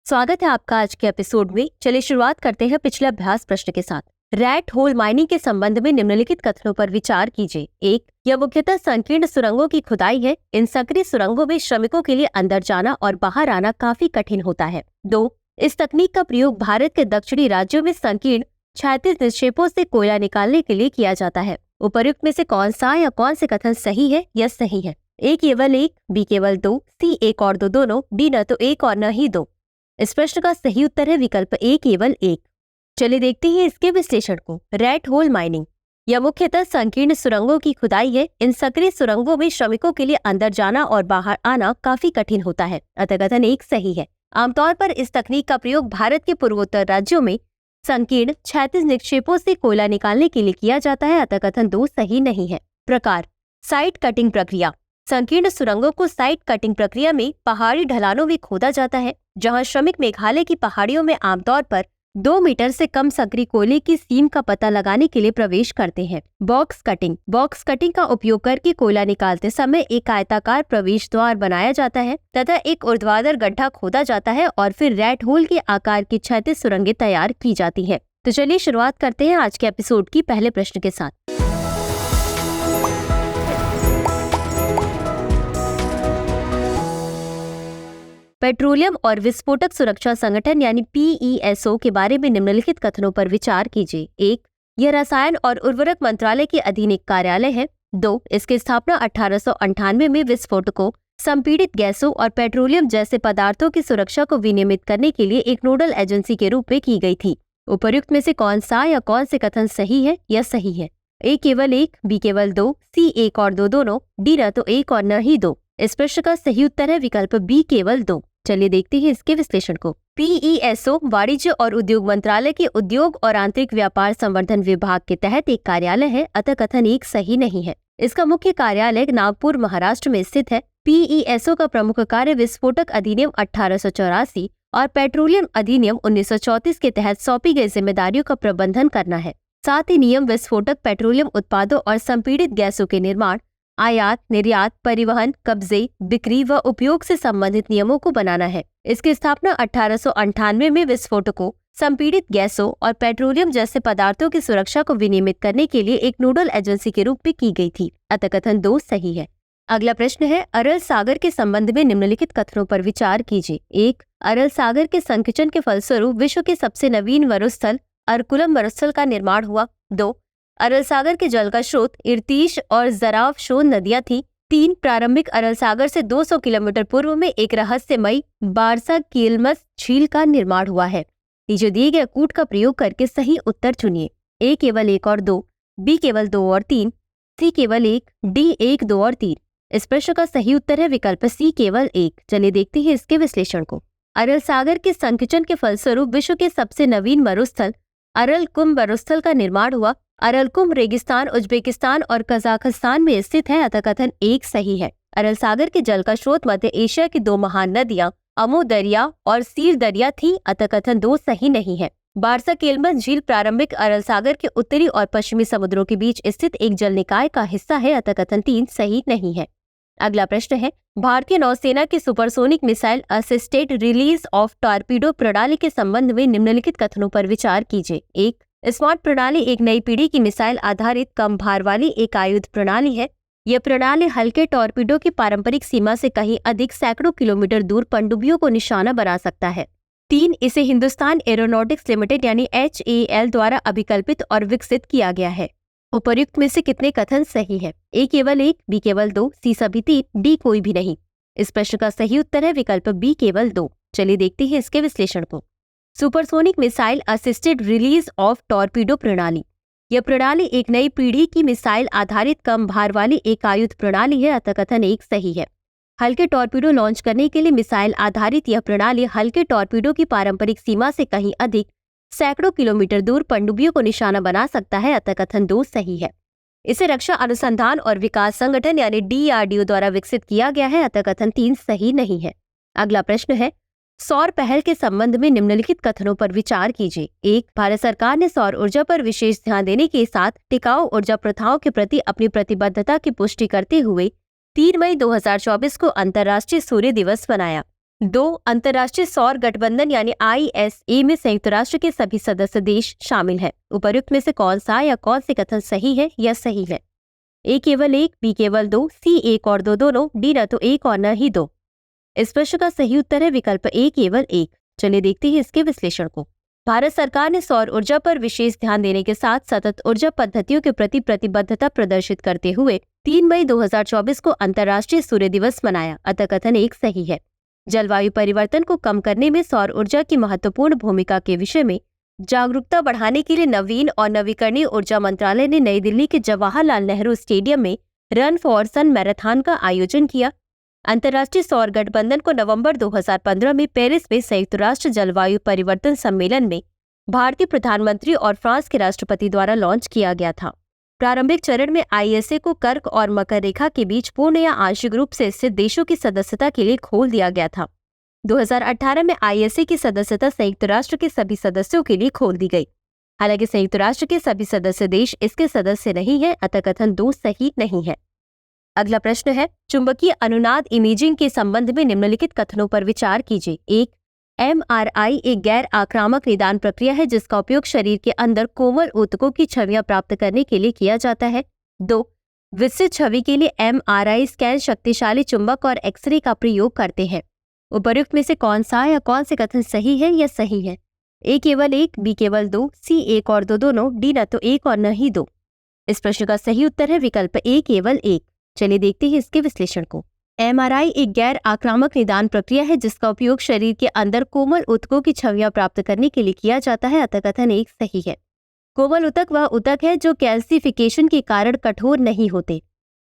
स्वागत है आपका आज के एपिसोड में। चलिए शुरुआत करते हैं पिछले अभ्यास प्रश्न के साथ। रैट होल माइनिंग के संबंध में निम्नलिखित कथनों पर विचार कीजिए। 1. यह मुख्यतः संकीर्ण सुरंगों की खुदाई है। इन सक्रिय सुरंगों में श्रमिकों के लिए अंदर जाना और बाहर आना काफी कठिन होता है। 2. इस तकनीक का प्रयोग भारत के दक्षिणी राज्यों में संकीर्ण क्षैतिज निक्षेपों से कोयला निकालने के लिए किया जाता है। उपर्युक्त में से कौन सा या कौन से कथन सही है या सही है? A केवल 1, B केवल 2, C 1 और 2 दोनों, D न तो 1 और न ही 2। इस प्रश्न का सही उत्तर है विकल्प A केवल 1। चलिए देखते हैं इसके विश्लेषण को। रैट होल माइनिंग यह मुख्यतः संकीर्ण सुरंगों की खुदाई है। इन सक्रिय सुरंगों में श्रमिकों के लिए अंदर जाना और बाहर आना काफी कठिन होता है, अतः कथन 1 सही है। आमतौर पर इस तकनीक का प्रयोग भारत के पूर्वोत्तर राज्यों में संकीर्ण क्षैतिज निक्षेपों से कोयला निकालने के लिए किया जाता है, अतः कथन 2 सही नहीं है। प्रकार साइट कटिंग प्रक्रिया। संकीर्ण सुरंगों को साइट कटिंग प्रक्रिया में पहाड़ी ढलानों में खोदा जाता है, जहां श्रमिक मेघालय की पहाड़ियों में आमतौर पर 2 मीटर से कम सक्रिय कोयले की सीम का पता लगाने के लिए प्रवेश करते हैं। बॉक्स कटिंग का उपयोग करके कोयला निकालते समय एक आयताकार प्रवेश द्वार बनाया जाता है तथा एक ऊर्ध्वाधर गड्ढा खोदा जाता है और फिर रैट होल के आकार की क्षैतिज सुरंगें तैयार की जाती है। तो चलिए शुरुआत करते हैं आज के एपिसोड की पहले प्रश्न के साथ। पेट्रोलियम और विस्फोटक सुरक्षा संगठन यानी PESO के बारे में निम्नलिखित कथनों पर विचार कीजिए। 1. यह रसायन और उर्वरक मंत्रालय के अधीन एक कार्यालय है। 2. इसकी स्थापना 1898 में विस्फोटकों, संपीड़ित गैसों और पेट्रोलियम जैसे पदार्थों की सुरक्षा को विनियमित करने के लिए एक नोडल एजेंसी के रूप में की गई थी। उपर्युक्त में से कौन सा या कौन से कथन सही है या सही है? A केवल 1, B केवल 2, C 1 और 2 दोनों, D न तो 1 और न ही 2। इस प्रश्न का सही उत्तर है विकल्प B केवल 2। चलिए देखते हैं इसके विश्लेषण को। PESO वाणिज्य और उद्योग मंत्रालय के उद्योग और आंतरिक व्यापार संवर्धन विभाग के तहत एक कार्यालय है, अतः कथन 1 सही नहीं है। इसका मुख्य कार्यालय नागपुर महाराष्ट्र में स्थित है। PESO का प्रमुख कार्य विस्फोटक अधिनियम 1884 और पेट्रोलियम अधिनियम 1934 के तहत सौंपी गई जिम्मेदारियों का प्रबंधन करना है। साथ ही नियम विस्फोटक पेट्रोलियम उत्पादों और संपीड़ित गैसों के निर्माण, आयात, निर्यात, परिवहन, कब्जे, बिक्री व उपयोग से संबंधित नियमों को बनाना है। इसकी स्थापना 1898 में विस्फोटकों, संपीड़ित गैसों और पेट्रोलियम जैसे पदार्थों की सुरक्षा को विनियमित करने के लिए एक नोडल एजेंसी के रूप में की गई थी, अतः कथन 2 सही है। अगला प्रश्न है अरल सागर के संबंध में निम्नलिखित कथनों पर विचार कीजिए। 1. अरल सागर के संकुचन के फलस्वरूप विश्व के सबसे नवीन मरुस्थल अरकुलम मरुस्थल का निर्माण हुआ। 2. अरल सागर के जल का स्रोत इर्तीश और जराफशोन नदियां थी। 3. प्रारंभिक अरल सागर से 200 किलोमीटर पूर्व में एक रहस्यमयी बारसा कीलमस झील का निर्माण हुआ है। नीचे दिए गए कूट का प्रयोग करके सही उत्तर चुनिए। A केवल 1 और 2, B केवल 2 और 3, C केवल 1, D 1, 2 और 3। इस प्रश्न का सही उत्तर है विकल्प C केवल 1। चलिए देखते हैं इसके विश्लेषण को। अरल सागर के संकुचन के फलस्वरूप विश्व के सबसे नवीन मरुस्थल अरलकुम मरुस्थल का निर्माण हुआ। अरलकुम रेगिस्तान उज्बेकिस्तान और कजाकिस्तान में स्थित है, अतः कथन 1 सही है। अरल सागर के जल का स्रोत मध्य एशिया की 2 महान नदियां अमू दरिया और सीर दरिया थी, अतः कथन 2 सही नहीं है। बारसा केलमस झील प्रारंभिक अरल सागर के उत्तरी और पश्चिमी समुद्रों के बीच स्थित एक जल निकाय का हिस्सा है, अतः कथन 3 सही नहीं है। अगला प्रश्न है भारतीय नौसेना की supersonic missile assisted release of torpedo प्रणाली के संबंध में निम्नलिखित कथनों पर विचार कीजिए। 1. स्मार्ट प्रणाली एक नई पीढ़ी की मिसाइल आधारित कम भार वाली एक आयुध प्रणाली है। यह प्रणाली हल्के टॉर्पीडो की पारंपरिक सीमा से कहीं अधिक सैकड़ों किलोमीटर दूर पनडुब्बियों को निशाना बना सकता है। 3. इसे हिंदुस्तान एरोनॉटिक्स लिमिटेड यानी HAL द्वारा अभिकल्पित और विकसित किया गया है। उपर्युक्त में से कितने कथन सही है? A केवल 1, B केवल 2, C सभी 3, D कोई भी नहीं। इस प्रश्न का सही उत्तर है विकल्प B केवल 2। चलिए देखते हैं इसके विश्लेषण को। Supersonic missile assisted release of torpedo प्रणाली यह प्रणाली एक नई पीढ़ी की मिसाइल आधारित कम भार वाली एक आयुध प्रणाली है, अतः कथन 1 सही है। हल्के टॉर्पीडो लॉन्च करने के लिए मिसाइल आधारित यह प्रणाली हल्के टॉर्पीडो की पारंपरिक सीमा से कहीं अधिक सैकड़ों किलोमीटर दूर पनडुब्बियों को निशाना बना सकता है, अतः कथन 2 सही है। इसे रक्षा अनुसंधान और विकास संगठन यानी DRDO द्वारा विकसित किया गया है, अतः कथन 3 सही नहीं है। अगला प्रश्न है सौर पहल के संबंध में निम्नलिखित कथनों पर विचार कीजिए। 1. भारत सरकार ने सौर ऊर्जा पर विशेष ध्यान देने के साथ टिकाऊ ऊर्जा प्रथाओं के प्रति अपनी प्रतिबद्धता की पुष्टि करते हुए 3 मई 2024 को अंतर्राष्ट्रीय सूर्य दिवस मनाया। 2. अंतर्राष्ट्रीय सौर गठबंधन यानी ISA में संयुक्त राष्ट्र के सभी सदस्य देश शामिल हैं। उपर्युक्त में से कौन सा या कौन से कथन सही है या सही है? A केवल 1, B केवल 2, C 1 और 2 दोनों, D न तो 1 और न ही 2। इस प्रश्न का सही उत्तर है विकल्प A केवल 1। चलिए देखते हैं इसके विश्लेषण को। भारत सरकार ने सौर ऊर्जा पर विशेष ध्यान देने के साथ सतत ऊर्जा पद्धतियों के प्रति प्रतिबद्धता प्रदर्शित करते हुए 3 मई 2024 को अंतर्राष्ट्रीय सूर्य दिवस मनाया। अतः कथन 1 सही है। जलवायु परिवर्तन को कम करने में सौर ऊर्जा की महत्वपूर्ण भूमिका के विषय में जागरूकता बढ़ाने के लिए नवीन और नवीकरणीय ऊर्जा मंत्रालय ने नई दिल्ली के जवाहरलाल नेहरू स्टेडियम में रन फॉर सन मैराथन का आयोजन किया। अंतर्राष्ट्रीय सौर गठबंधन को नवंबर 2015 में पेरिस में संयुक्त राष्ट्र जलवायु परिवर्तन सम्मेलन में भारतीय प्रधानमंत्री और फ्रांस के राष्ट्रपति द्वारा लॉन्च किया गया था। प्रारंभिक चरण में ISA को कर्क और मकर रेखा के बीच पूर्ण या आंशिक रूप से स्थित देशों की सदस्यता के लिए खोल दिया गया था। 2018 में ISA की सदस्यता संयुक्त राष्ट्र के सभी सदस्यों के लिए खोल दी गई। हालांकि संयुक्त राष्ट्र के सभी सदस्य देश इसके सदस्य नहीं है, अतः कथन 2 सही नहीं है। अगला प्रश्न है, चुंबकीय अनुनाद इमेजिंग के संबंध में निम्नलिखित कथनों पर विचार कीजिए। 1. MRI एक गैर आक्रामक निदान प्रक्रिया है जिसका उपयोग शरीर के अंदर कोमल ऊतकों की छवियां प्राप्त करने के लिए किया जाता है। 2. विस्तृत छवि के लिए MRI स्कैन शक्तिशाली चुंबक और एक्सरे का प्रयोग करते हैं। उपर्युक्त में से कौन सा या कौन से कथन सही है या सही है? A केवल 1, B केवल 2, C 1 और 2 दोनों, D न तो 1 और न ही 2। इस प्रश्न का सही उत्तर है विकल्प A केवल 1। चलिए देखते हैं इसके विश्लेषण को। MRI एक गैर आक्रामक निदान प्रक्रिया है जिसका उपयोग शरीर के अंदर कोमल ऊतकों की छवियां प्राप्त करने के लिए किया जाता है। अतः कथन 1 सही है। कोमल ऊतक वह ऊतक है जो कैल्सिफिकेशन के कारण कठोर नहीं होते।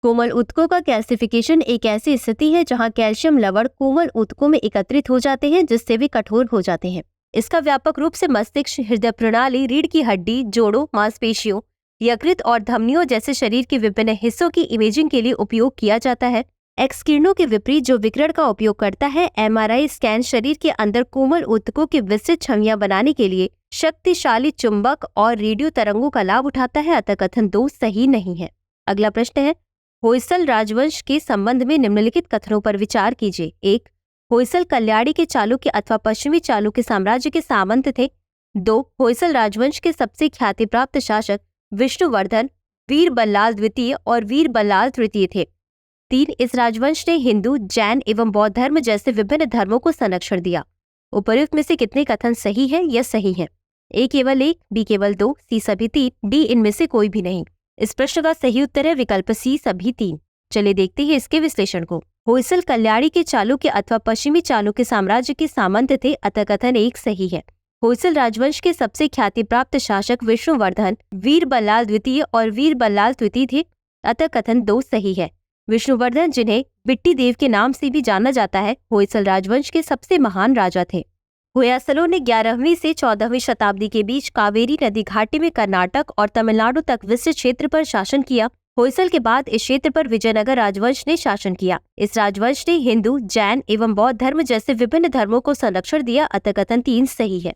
कोमल ऊतकों का कैल्सिफिकेशन एक ऐसी स्थिति है जहां कैल्शियम लवण कोमल ऊतकों में एकत्रित हो जाते हैं जिससे वे कठोर हो जाते हैं। इसका व्यापक रूप से मस्तिष्क, हृदय प्रणाली, रीढ़ की हड्डी, जोड़ों, मांसपेशियों, यकृत और धमनियों जैसे शरीर के विभिन्न हिस्सों की इमेजिंग के लिए उपयोग किया जाता है। एक्स किरणों के विपरीत जो विकिरण का उपयोग करता है, MRI स्कैन शरीर के अंदर कोमल ऊतकों की विस्तृत छवियां बनाने के लिए शक्तिशाली चुंबक और रेडियो तरंगों का लाभ उठाता है। अतः कथन 2 सही नहीं है। अगला प्रश्न है, होयसल राजवंश के संबंध में निम्नलिखित कथनों पर विचार कीजिए। 1. होयसल कल्याणी के चालुक्य अथवा पश्चिमी चालुक्य साम्राज्य के सामंत थे। 2. होयसल राजवंश के सबसे ख्याति प्राप्त शासक विष्णुवर्धन, वीर बल्लाल द्वितीय और वीर बल्लाल तृतीय थे। 3. इस राजवंश ने हिंदू, जैन एवं बौद्ध धर्म जैसे विभिन्न धर्मों को संरक्षण दिया। उपर्युक्त में से कितने कथन सही है या सही है? A केवल 1, B केवल 2, C सभी 3, D इनमें से कोई भी नहीं। इस प्रश्न का सही उत्तर है विकल्प C सभी 3। चलिए देखते हैं इसके विश्लेषण को। होयसल कल्याणी के चालुक्य अथवा पश्चिमी चालुक्य साम्राज्य के सामंत थे। अतः कथन 1 सही है। होयसल राजवंश के सबसे ख्याति प्राप्त शासक विष्णुवर्धन, वीर बल्लाल द्वितीय और वीर बल्लाल तृतीय थे। अतः कथन 2 सही है। विष्णुवर्धन, जिन्हें बिट्टी देव के नाम से भी जाना जाता है, होयसल राजवंश के सबसे महान राजा थे। होयसलों ने 11वीं से 14वीं शताब्दी के बीच कावेरी नदी घाटी में कर्नाटक और तमिलनाडु तक विस्तृत क्षेत्र पर शासन किया। होयसल के बाद इस क्षेत्र पर विजयनगर राजवंश ने शासन किया। इस राजवंश ने हिंदू, जैन एवं बौद्ध धर्म जैसे विभिन्न धर्मों को संरक्षण दिया। अतः कथन 3 सही है।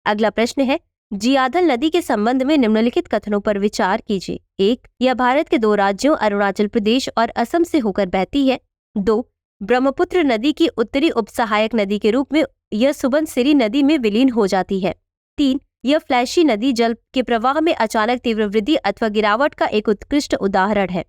अगला प्रश्न है, जियादल नदी के संबंध में निम्नलिखित कथनों पर विचार कीजिए। 1. यह भारत के 2 राज्यों अरुणाचल प्रदेश और असम से होकर बहती है। 2. ब्रह्मपुत्र नदी की उत्तरी उपसहायक नदी के रूप में यह सुबनसिरी नदी में विलीन हो जाती है। 3. यह फ्लैशी नदी जल के प्रवाह में अचानक तीव्र वृद्धि अथवा गिरावट का एक उत्कृष्ट उदाहरण है।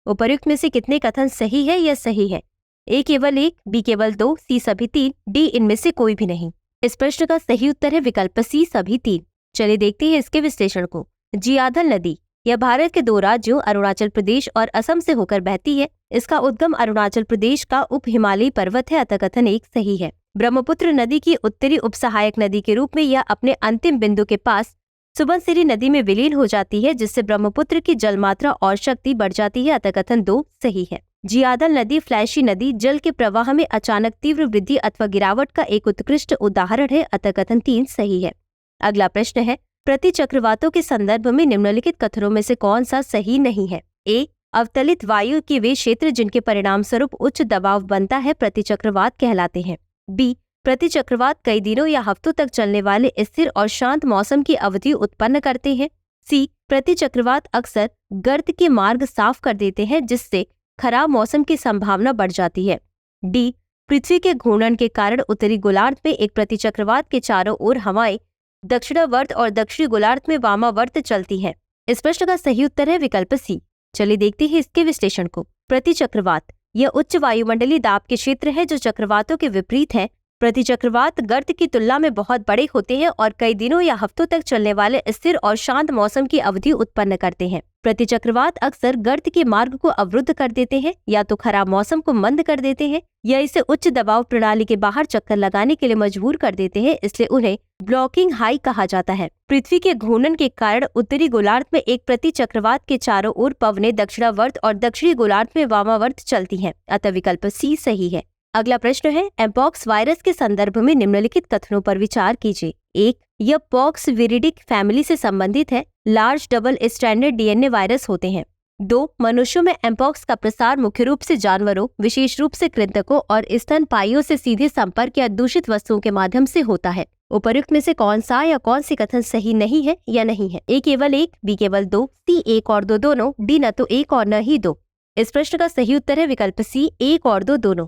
उपर्युक्त में से कितने कथन सही है या सही है? A केवल 1, B केवल 2, C सभी 3, D इनमें से कोई भी नहीं। इस प्रश्न का सही उत्तर है विकल्प C सभी 3। चलिए देखते हैं इसके विश्लेषण को। जियादल नदी यह भारत के 2 राज्यों अरुणाचल प्रदेश और असम से होकर बहती है। इसका उद्गम अरुणाचल प्रदेश का उप हिमालयी पर्वत है। अतः कथन 1 सही है। ब्रह्मपुत्र नदी की उत्तरी उपसहायक नदी के रूप में यह अपने अंतिम बिंदु के पास सुबनसिरी नदी में विलीन हो जाती है, जिससे ब्रह्मपुत्र की जलमात्रा और शक्ति बढ़ जाती है। अतः कथन 2 सही है। जियादल नदी फ्लैशी नदी जल के प्रवाह में अचानक तीव्र वृद्धि अथवा गिरावट का एक उत्कृष्ट उदाहरण है। अतः कथन 3 सही है। अगला प्रश्न है, प्रतिचक्रवातों के संदर्भ में निम्नलिखित कथनों में से कौन सा सही नहीं है? A. अवतलित वायु के वे क्षेत्र जिनके परिणाम स्वरूप उच्च दबाव बनता है प्रतिचक्रवात कहलाते हैं। B. प्रतिचक्रवात कई दिनों या हफ्तों तक चलने वाले स्थिर और शांत मौसम की अवधि उत्पन्न करते हैं। C. प्रतिचक्रवात अक्सर गर्त के मार्ग साफ कर देते हैं जिससे खराब मौसम की संभावना बढ़ जाती है। D. पृथ्वी के घूर्णन के कारण उत्तरी गोलार्ध में एक प्रतिचक्रवात के चारों ओर हवाएं दक्षिणावर्त और दक्षिणी गोलार्ध में वामावर्त चलती हैं। इस प्रश्न का सही उत्तर है विकल्प सी। चलिए देखते हैं इसके विश्लेषण को। प्रतिचक्रवात यह उच्च वायुमंडलीय दाब के क्षेत्र है जो चक्रवातों के विपरीत है। प्रतिचक्रवात गर्त की तुलना में बहुत बड़े होते हैं और कई दिनों या हफ्तों तक चलने वाले स्थिर और शांत मौसम की अवधि उत्पन्न करते हैं। प्रतिचक्रवात अक्सर गर्त के मार्ग को अवरुद्ध कर देते हैं, या तो खराब मौसम को मंद कर देते हैं या इसे उच्च दबाव प्रणाली के बाहर चक्कर लगाने के लिए मजबूर कर देते हैं, इसलिए उन्हें ब्लॉकिंग हाई कहा जाता है। पृथ्वी के घूर्णन के कारण उत्तरी गोलार्ध में एक प्रतिचक्रवात के चारों ओर पवनें दक्षिणावर्त और दक्षिणी गोलार्ध में वामावर्त चलती हैं, अतः विकल्प सी सही है। अगला प्रश्न है, एम्पॉक्स वायरस के संदर्भ में निम्नलिखित कथनों पर विचार कीजिए। 1. यह पॉक्स विरिडिक फैमिली से संबंधित है। Large double stranded DNA virus होते हैं। 2. मनुष्यों में एम्पॉक्स का प्रसार मुख्य रूप से जानवरों, विशेष रूप से कृंतकों और स्तनपायियों से सीधे संपर्क या दूषित वस्तुओं के माध्यम से होता है। उपर्युक्त में से कौन सा या कौन सी कथन सही नहीं है या नहीं है? ए केवल 1, बी केवल 2, सी 1 और 2 दोनों, डी न तो 1 और न ही 2। इस प्रश्न का सही उत्तर है विकल्प सी 1 और 2 दोनों।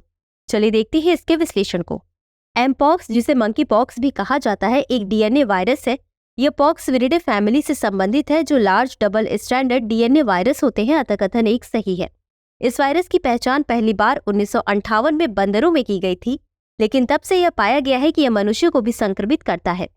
चलिए देखते हैं इसके विश्लेषण को। एम्पॉक्स, जिसे मंकी पॉक्स भी कहा जाता है, एक डीएनए वायरस है। यह पॉक्स विरिडे फैमिली से संबंधित है जो large double stranded DNA virus होते हैं, अतः कथन 1 सही है। इस वायरस की पहचान पहली बार 1958 में बंदरों में की गई थी, लेकिन तब से यह पाया गया है कि यह मनुष्यों को भी संक्रमित करता है।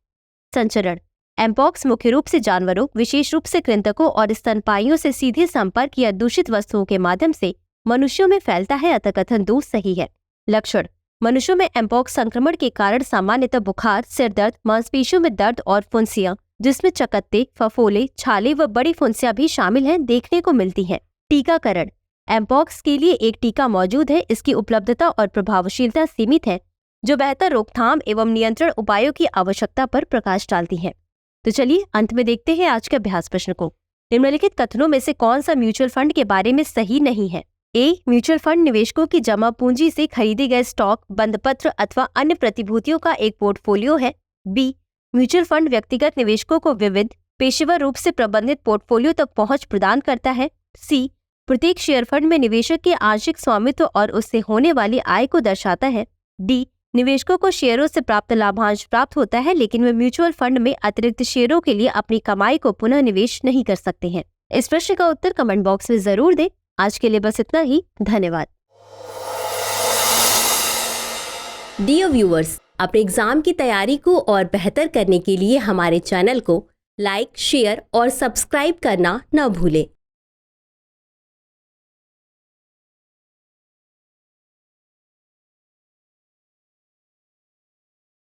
संचरण एम्पॉक्स मुख्य रूप से जानवरों, विशेष रूप से कृंतकों और स्तनपायियों से सीधे संपर्क या दूषित वस्तुओं के माध्यम से मनुष्यों में फैलता है, अतः कथन 2 सही है। लक्षण मनुष्यों में एम्पॉक्स संक्रमण के कारण सामान्यतः बुखार, सिर दर्द, मांसपेशियों में दर्द और फुंसियां, जिसमें चकत्ते, फफोले, छाले व बड़ी फुंसियां भी शामिल हैं, देखने को मिलती हैं। टीकाकरण एम्पॉक्स के लिए एक टीका मौजूद है। इसकी उपलब्धता और प्रभावशीलता सीमित है, जो बेहतर रोकथाम एवं नियंत्रण उपायों की आवश्यकता पर प्रकाश डालती है। तो चलिए अंत में देखते हैं आज के अभ्यास प्रश्न को। निम्नलिखित कथनों में से कौन सा म्यूचुअल फंड के बारे में सही नहीं है? ए. म्यूचुअल फंड निवेशकों की जमा पूंजी से खरीदे गए स्टॉक, बंधपत्र अथवा अन्य प्रतिभूतियों का एक पोर्टफोलियो है। बी. म्यूचुअल फंड व्यक्तिगत निवेशकों को विविध, पेशेवर रूप से प्रबंधित पोर्टफोलियो तक पहुंच प्रदान करता है। सी. प्रत्येक शेयर फंड में निवेशक के आंशिक स्वामित्व और उससे होने वाली आय को दर्शाता है। डी. निवेशकों को शेयरों से प्राप्त लाभांश प्राप्त होता है, लेकिन वे म्यूचुअल फंड में अतिरिक्त शेयरों के लिए अपनी कमाई को पुनः निवेश नहीं कर सकते हैं। इस प्रश्न का उत्तर कमेंट बॉक्स में जरूर दें। आज के लिए बस इतना ही। धन्यवाद। डियर व्यूअर्स, अपने एग्जाम की तैयारी को और बेहतर करने के लिए हमारे चैनल को लाइक, शेयर और सब्सक्राइब करना न भूलें।